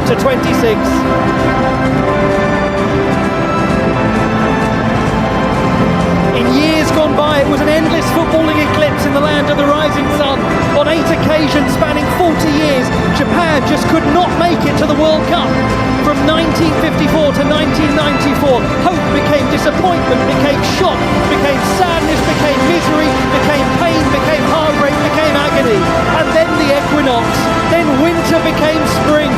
to 26. In years gone by, it was an endless footballing eclipse in the land of the rising sun. On 8 occasions spanning 40 years, Japan just could not make it to the World Cup. From 1954 to 1994, hope became disappointment, became shock, became sadness, became misery, became pain, became heartbreak, became agony. And then the equinox, then winter became spring.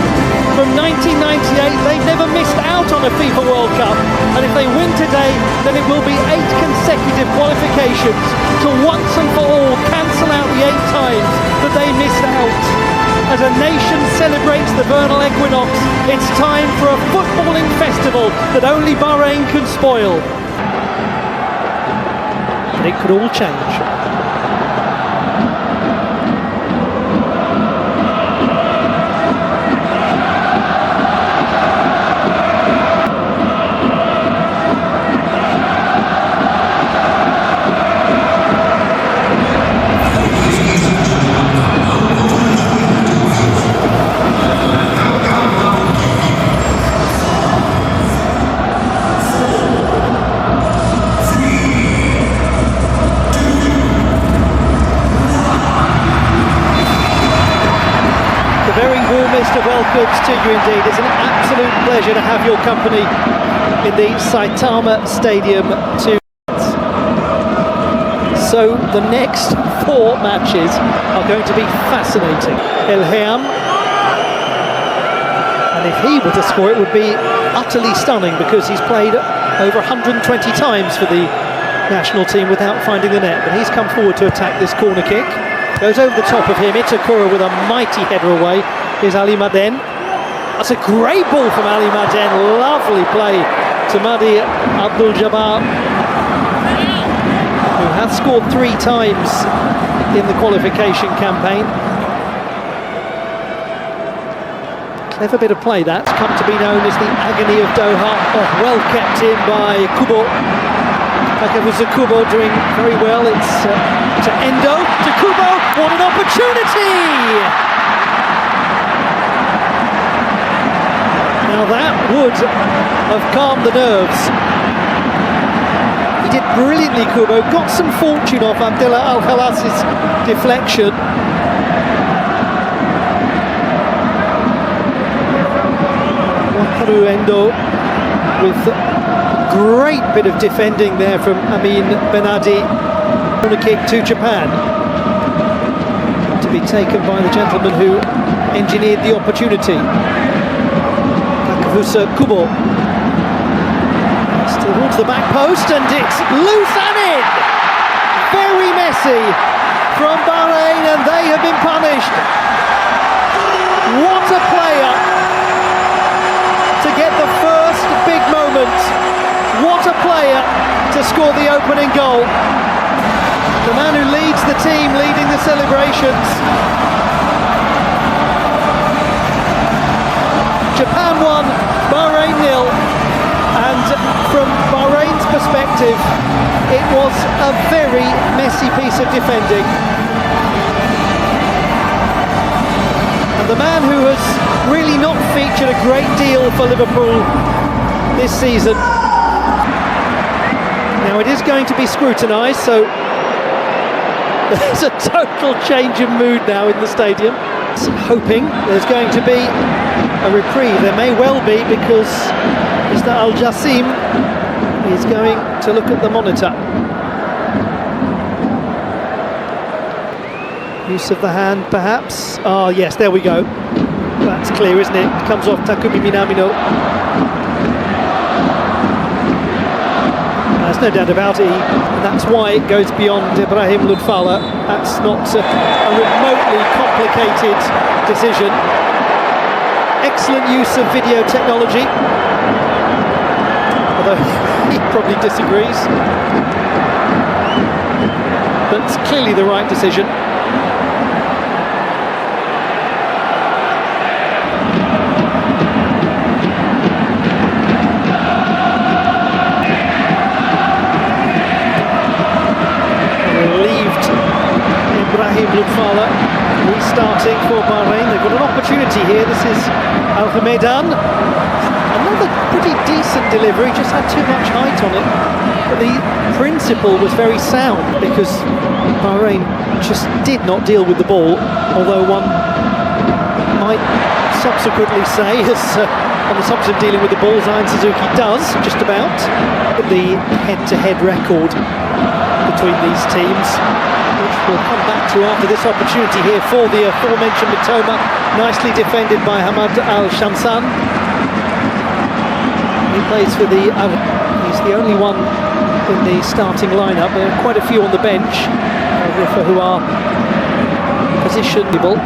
From 1998, they've never missed out on a FIFA World Cup. And if they win today, then it will be 8 consecutive qualifications to once and for all cancel out the 8 times that they missed out. As a nation celebrates the vernal equinox, it's time for a footballing festival that only Bahrain can spoil. But it could all change. Warmest of welcomes to you indeed. It's an absolute pleasure to have your company in the Saitama Stadium too. So the next 4 matches are going to be fascinating. El Hayam, and if he were to score it would be utterly stunning because he's played over 120 times for the national team without finding the net, but he's come forward to attack this corner kick. Goes over the top of him, Itakura with a mighty header away. Here's Ali Maden. That's a great ball from Ali Maden. Lovely play to Mahdi Abdul Jabbar, who has scored 3 times in the qualification campaign. Clever bit of play that's come to be known as the agony of Doha. Oh, well kept in by Kubo. Takafusa Kubo doing very well. It's to Endo, to Kubo. What an opportunity! Now that would have calmed the nerves. He did brilliantly, Kubo. Got some fortune off Abdullah Al-Khalas's deflection. Wakaru Endo with a great bit of defending there from Amin Benadi. Corner kick to Japan. To be taken by the gentleman who engineered the opportunity. Kubo towards the back post and it's loose and in. Very messy from Bahrain and they have been punished. What a player to get the first big moment. What a player to score the opening goal. The man who leads the team, leading the celebrations. Japan 1, Bahrain 0, and from Bahrain's perspective, it was a very messy piece of defending. And the man who has really not featured a great deal for Liverpool this season. Now it is going to be scrutinised, so there's a total change of mood now in the stadium. Hoping there's going to be a reprieve. There may well be because Mr. Al-Jassim is going to look at the monitor. Use of the hand perhaps. Ah yes, there we go. That's clear, isn't it? It comes off Takumi Minamino. There's no doubt about it, and that's why it goes beyond Ibrahim Ludfala. That's not a remotely complicated decision. Excellent use of video technology, although he probably disagrees. But it's clearly the right decision. Ludfala starting for Bahrain. They've got an opportunity here. This is Al-Hameidan. Another pretty decent delivery, just had too much height on it. But the principle was very sound because Bahrain just did not deal with the ball, although one might subsequently say, as on the subject of dealing with the ball, Zayn Suzuki does, just about. The head-to-head record between these teams, which we'll come back to after this opportunity here for the aforementioned Mitoma, nicely defended by Hamad Al-Shamsan. He plays for the he's the only one in the starting lineup. There are quite a few on the bench who are positionable.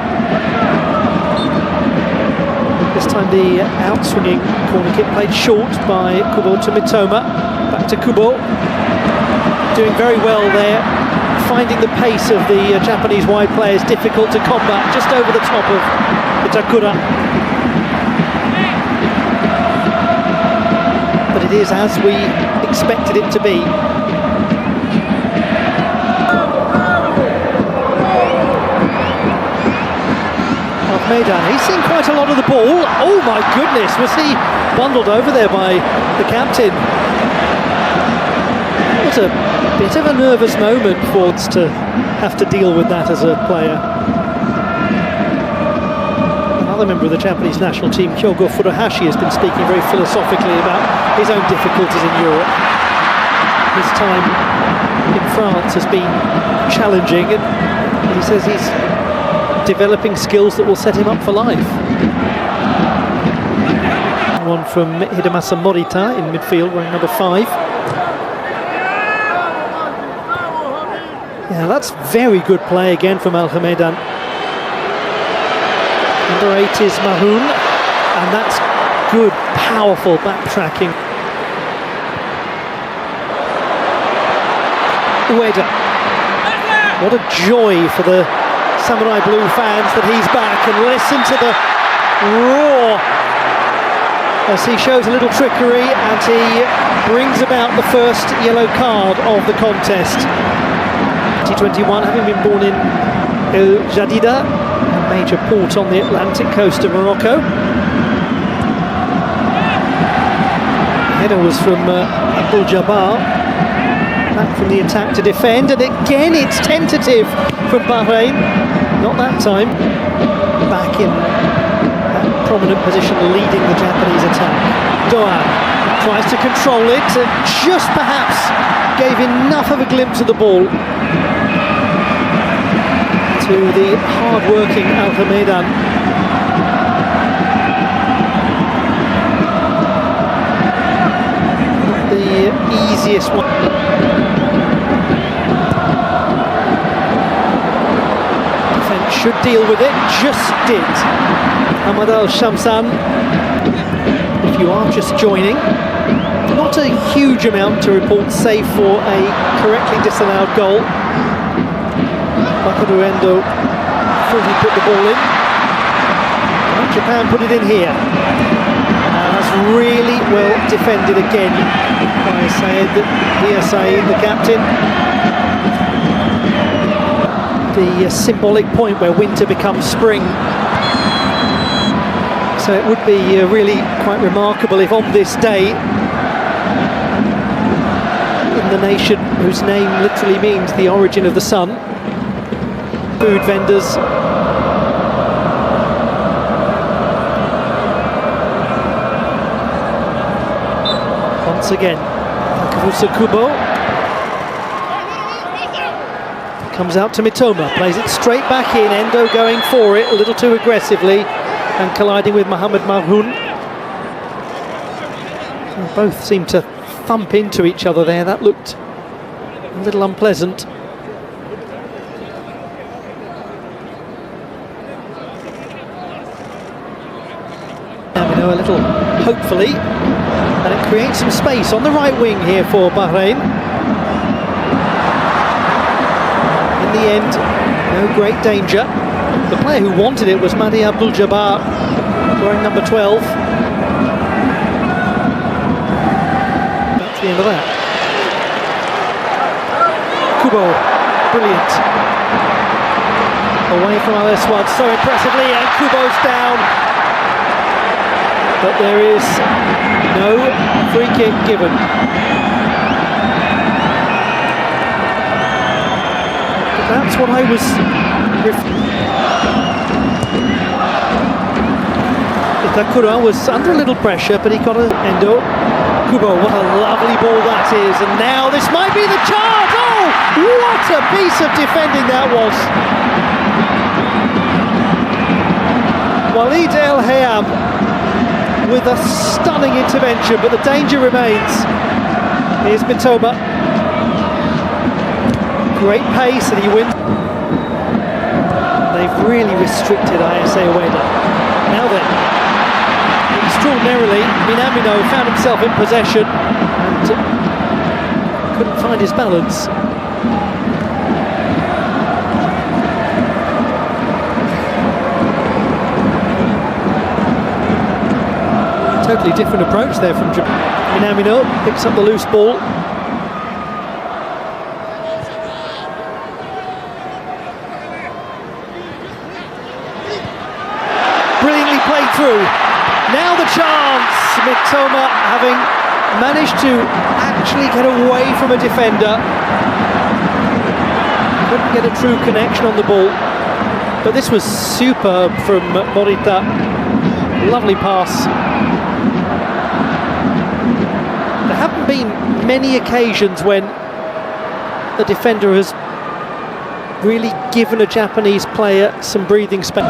This time the outswinging corner kick played short by Kubo to Mitoma. Back to Kubo, doing very well there, finding the pace of the Japanese wide players difficult to combat, just over the top of Itakura. But it is as we expected it to be. Al-Hameidan, he's seen quite a lot of the ball. Oh my goodness, was he bundled over there by the captain? It was a bit of a nervous moment for us to have to deal with that as a player. Another member of the Japanese national team, Hyogo Furuhashi, has been speaking very philosophically about his own difficulties in Europe. His time in France has been challenging, and he says he's developing skills that will set him up for life. One from Hidemasa Morita in midfield, wearing number 5. Yeah, that's very good play again from Al-Hameidan. Number 8 is Mahoun, and that's good, powerful backtracking. Ueda. What a joy for the Samurai Blue fans that he's back, and listen to the roar as he shows a little trickery and he brings about the first yellow card of the contest. 2021, having been born in El Jadida, a major port on the Atlantic coast of Morocco. The header was from Abdul Jabbar. Back from the attack to defend, and again it's tentative from Bahrain. Not that time. Back in that prominent position, leading the Japanese attack. Doan tries to control it, and just perhaps gave enough of a glimpse of the ball to the hard-working Al-Hameidan. The easiest one. Defence should deal with it, just did. Hamad Al-Shamsan, if you are just joining, not a huge amount to report, save for a correctly disallowed goal. Bakaru Endo thought he put the ball in. And Japan put it in here. That's really well defended again by Said, the captain. The symbolic point where winter becomes spring. So it would be really quite remarkable if on this day, in the nation whose name literally means the origin of the sun, food vendors once again. Kavusa Kubo comes out to Mitoma, plays it straight back in. Endo going for it a little too aggressively and colliding with Mohamed Mahoun. Both seem to thump into each other there. That looked a little unpleasant. A little, hopefully, and it creates some space on the right wing here for Bahrain. In the end, no great danger. The player who wanted it was Mahdi Abdul Jabbar, wearing number 12. That's the end of that. Kubo, brilliant. away from Aleswad so impressively, and Kubo's down. But there is no free kick given. But that's what I was... Itakura was under a little pressure, but he got an Endo. Kubo, what a lovely ball that is, and now this might be the chance! Oh, what a piece of defending that was! Walid El Hayam with a stunning intervention, but the danger remains. Here's Mitoma. Great pace, and he wins. They've really restricted ISA Ueda. Now then, extraordinarily, Minamino found himself in possession and couldn't find his balance. Totally different approach there from Minamino. Picks up the loose ball. Brilliantly played through. Now the chance. Mitoma having managed to actually get away from a defender. Couldn't get a true connection on the ball. But this was superb from Morita. Lovely pass. There haven't been many occasions when the defender has really given a Japanese player some breathing space.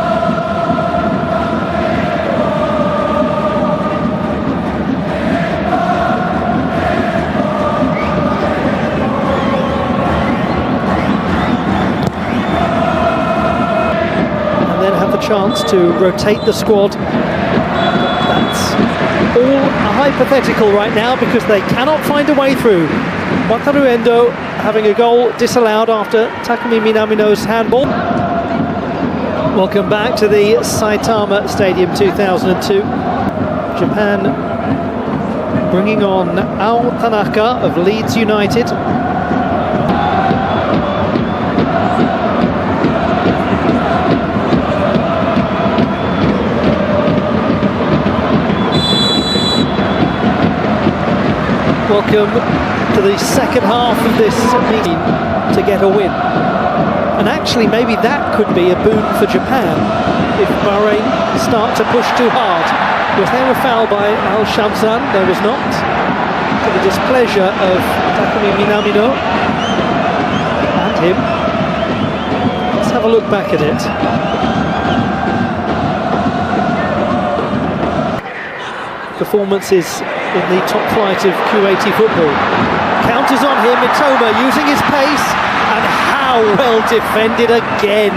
And then have the chance to rotate the squad. That's all hypothetical right now because they cannot find a way through. Wataru Endo having a goal disallowed after Takumi Minamino's handball. Welcome back to the Saitama Stadium 2002. Japan bringing on Ao Tanaka of Leeds United. Welcome to the second half of this meeting to get a win. And actually maybe that could be a boon for Japan if Bahrain start to push too hard. Was there a foul by Al Shamsan? There was not. To the displeasure of Takumi Minamino and him. Let's have a look back at it. Performances in the top flight of Kuwaiti football. Counters on here, Mitoma using his pace, and how well defended again.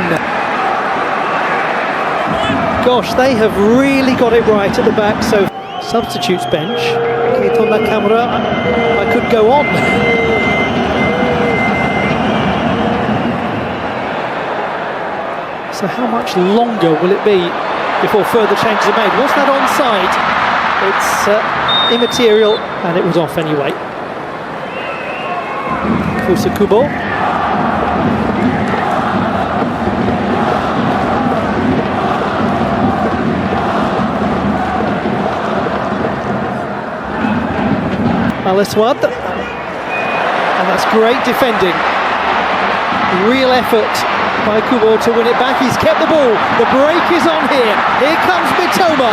Gosh, they have really got it right at the back. So substitutes bench. Keiton Nakamura, I could go on. So how much longer will it be before further changes are made? Was that onside? It's immaterial, and it was off anyway. Kubo. Aleswad, and that's great defending. Real effort by Kubo to win it back. He's kept the ball. The break is on here. Here comes Mitoma.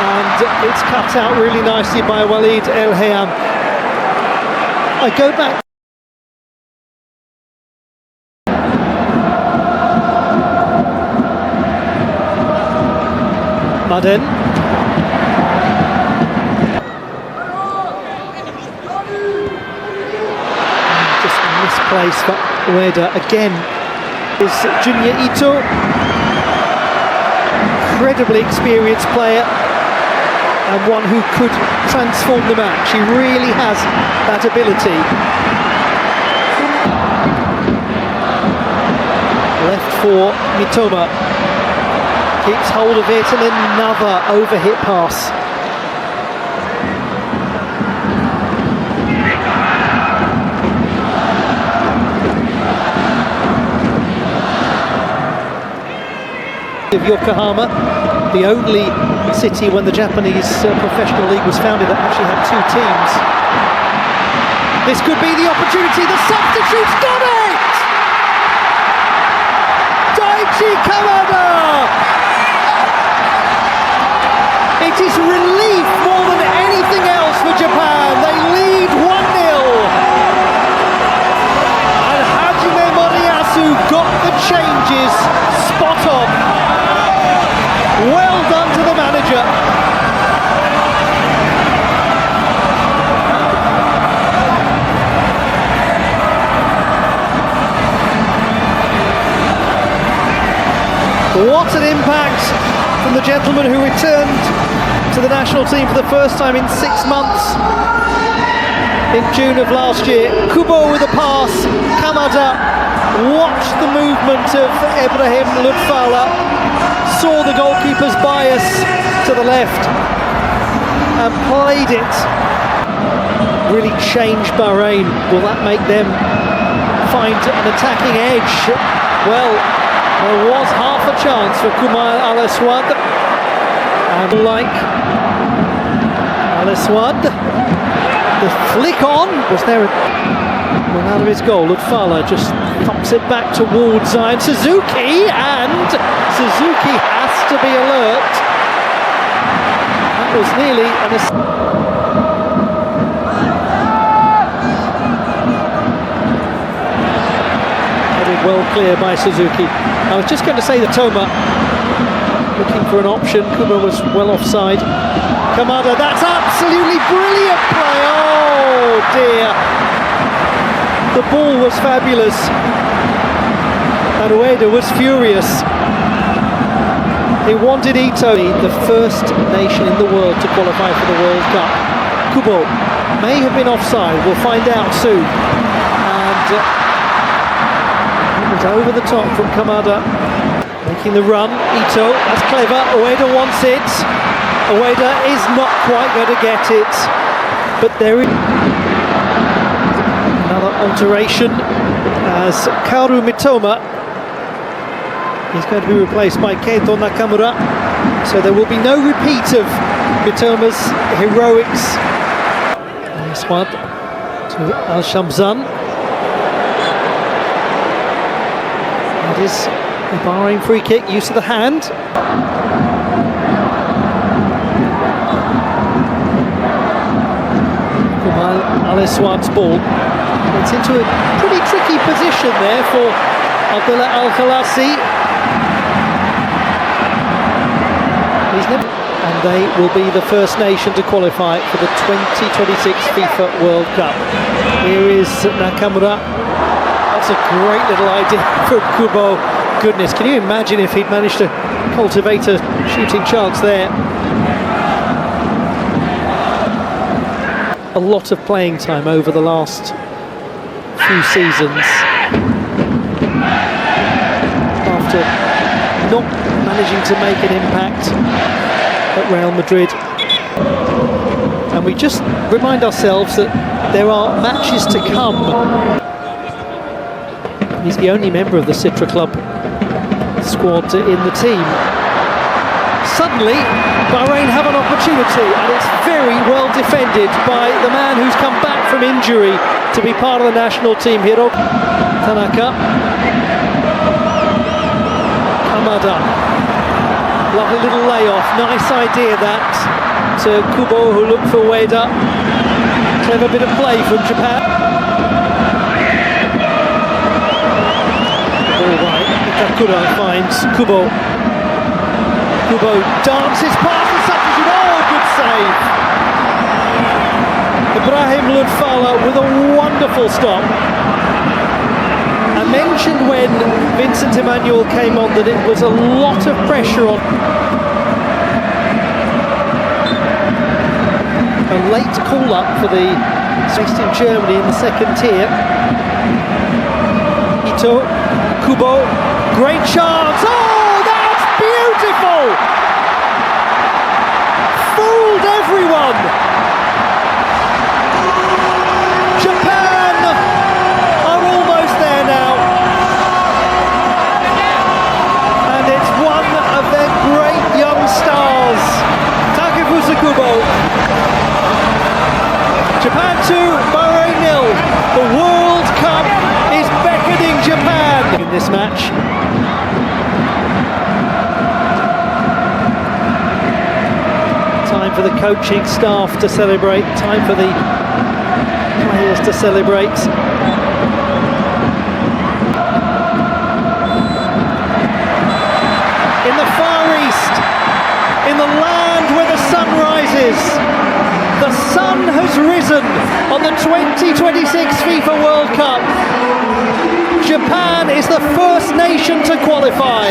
And it's cut out really nicely by Walid El Hayam. I go back. Maden. Just misplaced for Ueda again. Is Junya Ito. Incredibly experienced player. And one who could transform the match. He really has that ability. Left for Mitoma. Keeps hold of it, and another overhit pass. Of Yokohama, the only city when the Japanese professional league was founded that actually had two teams. This could be the opportunity. The substitute's got it! Daichi Kamada! It is relief more than anything else for Japan. They lead 1-0. And Hajime Moriyasu got the changes spot on. Well done to the manager. What an impact from the gentleman who returned to the national team for the first time in 6 months in June of last year. Kubo with a pass. Kamada watched the movement of Ibrahim Lutfala, saw the goalkeeper's bias to the left and played it. Really changed Bahrain. Will that make them find an attacking edge? Well, there was half a chance for Kumail Al-Aswad. And like Al-Aswad, the flick on, was there one out of his goal? Lutfala just thumps it back towards Zion Suzuki, and Suzuki has to be alert. That was nearly an headed well clear by Suzuki. I was just going to say that Toma looking for an option. Kuma was well offside. Kamada, that's absolutely brilliant play. Oh dear. The ball was fabulous. And Ueda was furious. He wanted Ito, the first nation in the world to qualify for the World Cup. Kubo may have been offside. We'll find out soon. And it was over the top from Kamada. Making the run. Ito, that's clever. Ueda wants it. Ueda is not quite going to get it. But there is another alteration as Kaoru Mitoma is going to be replaced by Keito Nakamura. So there will be no repeat of Mitoma's heroics. Aswad to Al Shamzan. That is a Bahrain free kick, use of the hand. Kumail Al-Aswad's ball. It's into a pretty tricky position there for Abdullah Al-Khalasi. And they will be the first nation to qualify for the 2026 FIFA World Cup. Here is Nakamura. That's a great little idea from Kubo. Goodness, can you imagine if he'd managed to cultivate a shooting chance there? A lot of playing time over the last few seasons. After not managing to make an impact at Real Madrid. And we just remind ourselves that there are matches to come. He's the only member of the Citra Club squad in the team. Suddenly, Bahrain have an opportunity, and it's very well defended by the man who's come back from injury to be part of the national team, Hiro Tanaka. Kamada, lovely little layoff, nice idea that to Kubo, who looked for Ueda. Clever bit of play from Japan. All right, Itakura finds Kubo. Kubo dances past the substitute. Oh, good save. Ibrahim Lutfala with a wonderful stop. I mentioned when Vincent Emmanuel came on that it was a lot of pressure on. A late call-up for the based in Germany in the second tier. Ito, Kubo, great chance. Oh, that's beautiful! Fooled everyone. Japan are almost there now. And it's one of win this match. Time for the coaching staff to celebrate, time for the players to celebrate. In the Far East, in the land where the sun rises, the sun has risen on the 2026 FIFA World Cup. Japan is the first nation to qualify.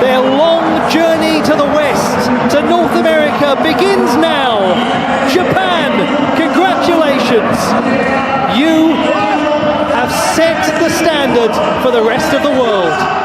Their long journey to the west, to North America, begins now. Japan, congratulations. You have set the standard for the rest of the world.